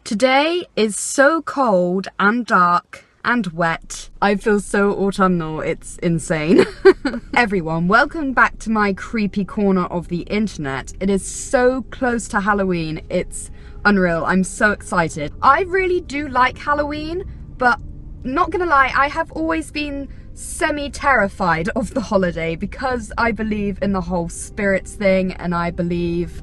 Today is so cold and dark and wet. I feel so autumnal, it's insane. Everyone, welcome back to my creepy corner of the internet. It is so close to Halloween, it's unreal. I'm so excited. I really do like Halloween, but not gonna lie, I have always been semi-terrified of the holiday because I believe in the whole spirits thing and I believe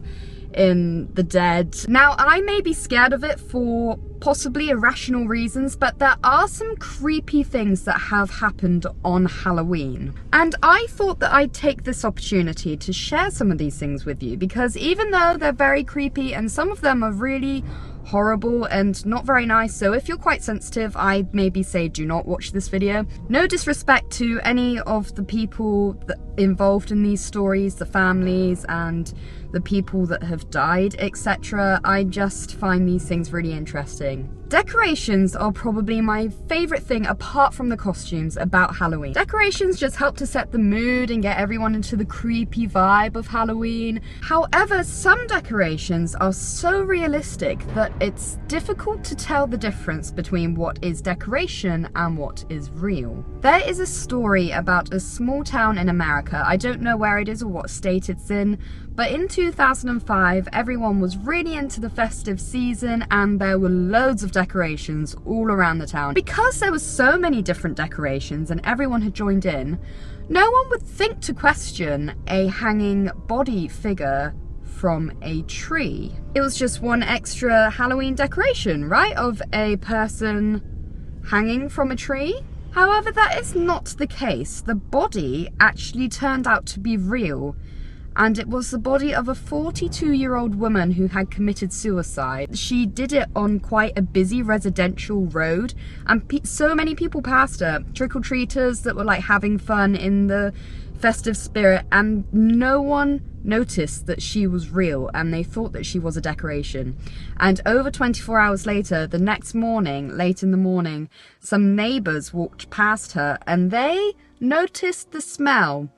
in the dead. Now, I may be scared of it for possibly irrational reasons, but there are some creepy things that have happened on Halloween. And I thought that I'd take this opportunity to share some of these things with you, because even though they're very creepy and some of them are really horrible and not very nice, so if you're quite sensitive, I'd maybe say do not watch this video. No disrespect to any of the people that involved in these stories, the families and the people that have died, etc. I just find these things really interesting. Decorations are probably my favourite thing apart from the costumes about Halloween. Decorations just help to set the mood and get everyone into the creepy vibe of Halloween. However, some decorations are so realistic that it's difficult to tell the difference between what is decoration and what is real. There is a story about a small town in America. I don't know where it is or what state it's in, but in 2005 everyone was really into the festive season and there were loads of decorations all around the town. Because there were so many different decorations and everyone had joined in, no one would think to question a hanging body figure from a tree. It was just one extra Halloween decoration, right, of a person hanging from a tree. However, that is not the case. The body actually turned out to be real, and it was the body of a 42-year-old woman who had committed suicide. She did it on quite a busy residential road, and so many people passed her, trick-or-treaters that were like having fun in the festive spirit, and no one noticed that she was real and they thought that she was a decoration. And over 24 hours later, the next morning, late in the morning, some neighbors walked past her and they noticed the smell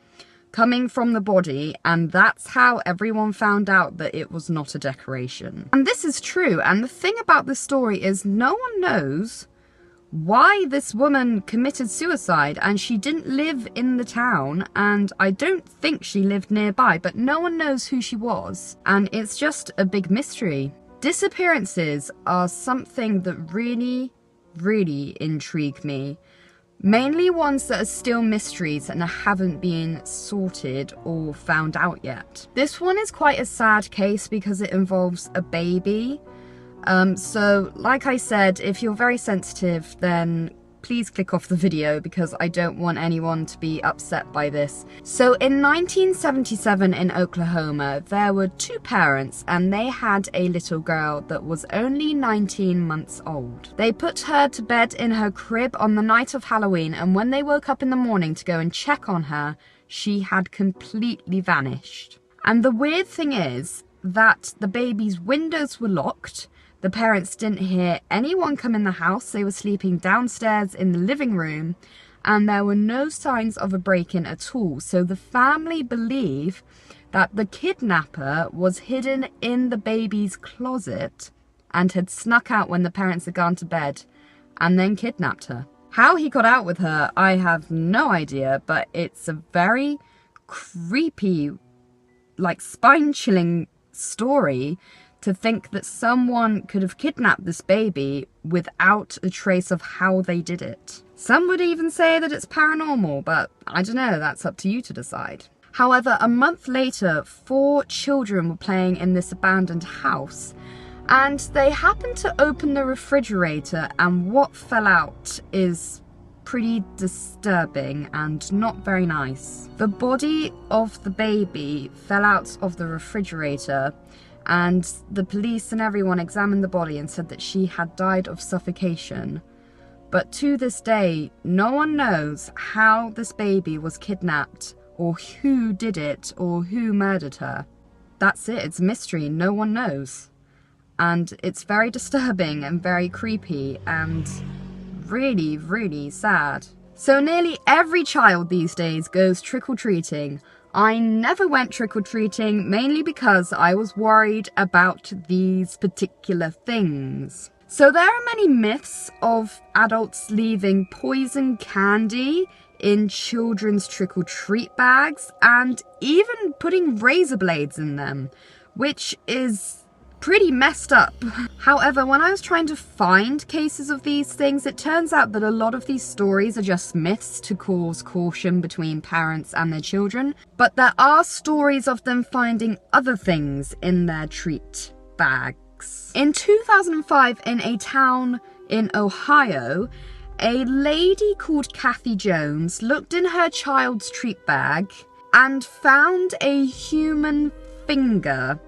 coming from the body, and that's how everyone found out that it was not a decoration. And this is true, and the thing about this story is no one knows why this woman committed suicide, and she didn't live in the town, and I don't think she lived nearby, but no one knows who she was, and it's just a big mystery. Disappearances are something that really intrigue me. Mainly ones that are still mysteries and haven't been sorted or found out yet. This one is quite a sad case because it involves a baby. So like I said, if you're very sensitive, then please click off the video because I don't want anyone to be upset by this. So in 1977 in Oklahoma, there were two parents and they had a little girl that was only 19 months old. They put her to bed in her crib on the night of Halloween, and when they woke up in the morning to go and check on her, she had completely vanished. And the weird thing is that the baby's windows were locked. The parents didn't hear anyone come in the house. They were sleeping downstairs in the living room, and there were no signs of a break-in at all. So the family believe that the kidnapper was hidden in the baby's closet and had snuck out when the parents had gone to bed and then kidnapped her. How he got out with her, I have no idea, but it's a very creepy, like spine-chilling story to think that someone could have kidnapped this baby without a trace of how they did it. Some would even say that it's paranormal, but I don't know, that's up to you to decide. However, a month later, 4 children were playing in this abandoned house, and they happened to open the refrigerator, and what fell out is pretty disturbing and not very nice. The body of the baby fell out of the refrigerator, and the police and everyone examined the body and said that she had died of suffocation. But to this day, no one knows how this baby was kidnapped, or who did it, or who murdered her. That's it, it's a mystery, no one knows. And it's very disturbing and very creepy and really sad. So nearly every child these days goes trick-or-treating I never went trick-or-treating, mainly because I was worried about these particular things. So there are many myths of adults leaving poison candy in children's trick-or-treat bags and even putting razor blades in them, which is pretty messed up. However, when I was trying to find cases of these things, it turns out that a lot of these stories are just myths to cause caution between parents and their children, but there are stories of them finding other things in their treat bags. In 2005, in a town in Ohio, a lady called Kathy Jones looked in her child's treat bag and found a human finger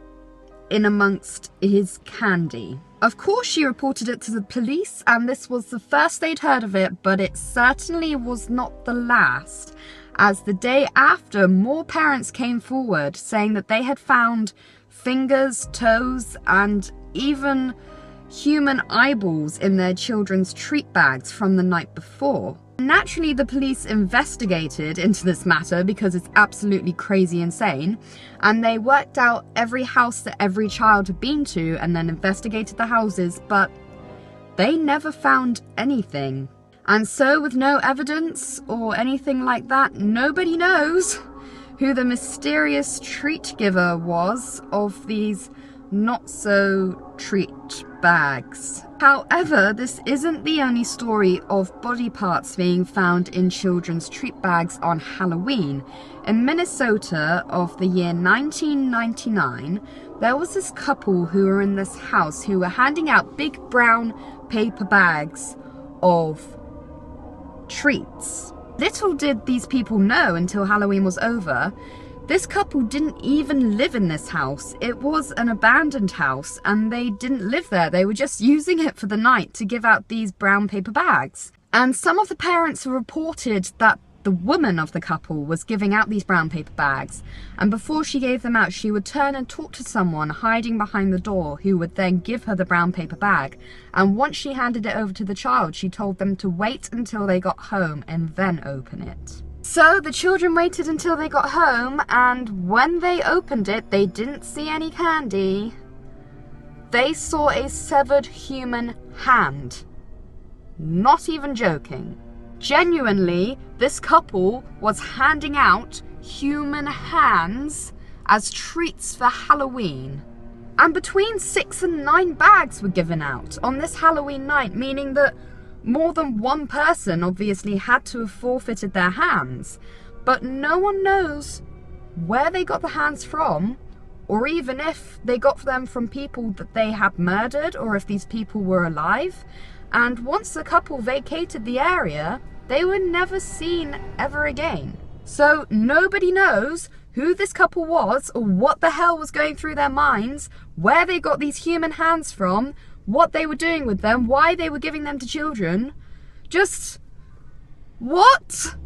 in amongst his candy. Of course, she reported it to the police, and this was the first they'd heard of it, but it certainly was not the last, as the day after, more parents came forward saying that they had found fingers, toes, and even human eyeballs in their children's treat bags from the night before. Naturally, the police investigated into this matter because it's absolutely crazy insane, and they worked out every house that every child had been to and then investigated the houses, but they never found anything. And so, with no evidence or anything like that, nobody knows who the mysterious treat giver was of these not-so-treat bags. However, this isn't the only story of body parts being found in children's treat bags on Halloween. In Minnesota of the year 1999, there was this couple who were in this house who were handing out big brown paper bags of treats. Little did these people know until Halloween was over, this couple didn't even live in this house. It was an abandoned house and they didn't live there. They were just using it for the night to give out these brown paper bags. And some of the parents reported that the woman of the couple was giving out these brown paper bags, and before she gave them out, she would turn and talk to someone hiding behind the door who would then give her the brown paper bag. And once she handed it over to the child, she told them to wait until they got home and then open it. So the children waited until they got home, and when they opened it, they didn't see any candy. They saw a severed human hand. Not even joking. Genuinely, this couple was handing out human hands as treats for Halloween. And between 6 and 9 bags were given out on this Halloween night, meaning that more than one person obviously had to have forfeited their hands, but no one knows where they got the hands from, or even if they got them from people that they had murdered, or if these people were alive. And once the couple vacated the area, they were never seen ever again. So nobody knows who this couple was, or what the hell was going through their minds, where they got these human hands from, what they were doing with them, why they were giving them to children. Just, what?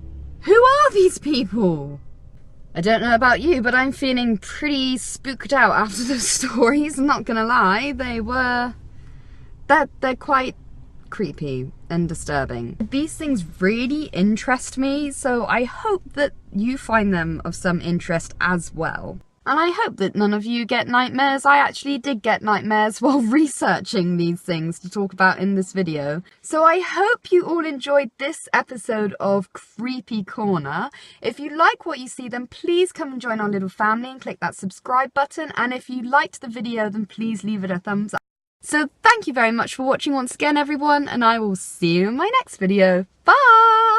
Who are these people? I don't know about you, but I'm feeling pretty spooked out after those stories, I'm not gonna lie. They're quite creepy and disturbing. These things really interest me, so I hope that you find them of some interest as well. And I hope that none of you get nightmares. I actually did get nightmares while researching these things to talk about in this video. So I hope you all enjoyed this episode of Creepy Corner. If you like what you see, then please come and join our little family and click that subscribe button. And if you liked the video, then please leave it a thumbs up. So thank you very much for watching once again, everyone, and I will see you in my next video. Bye!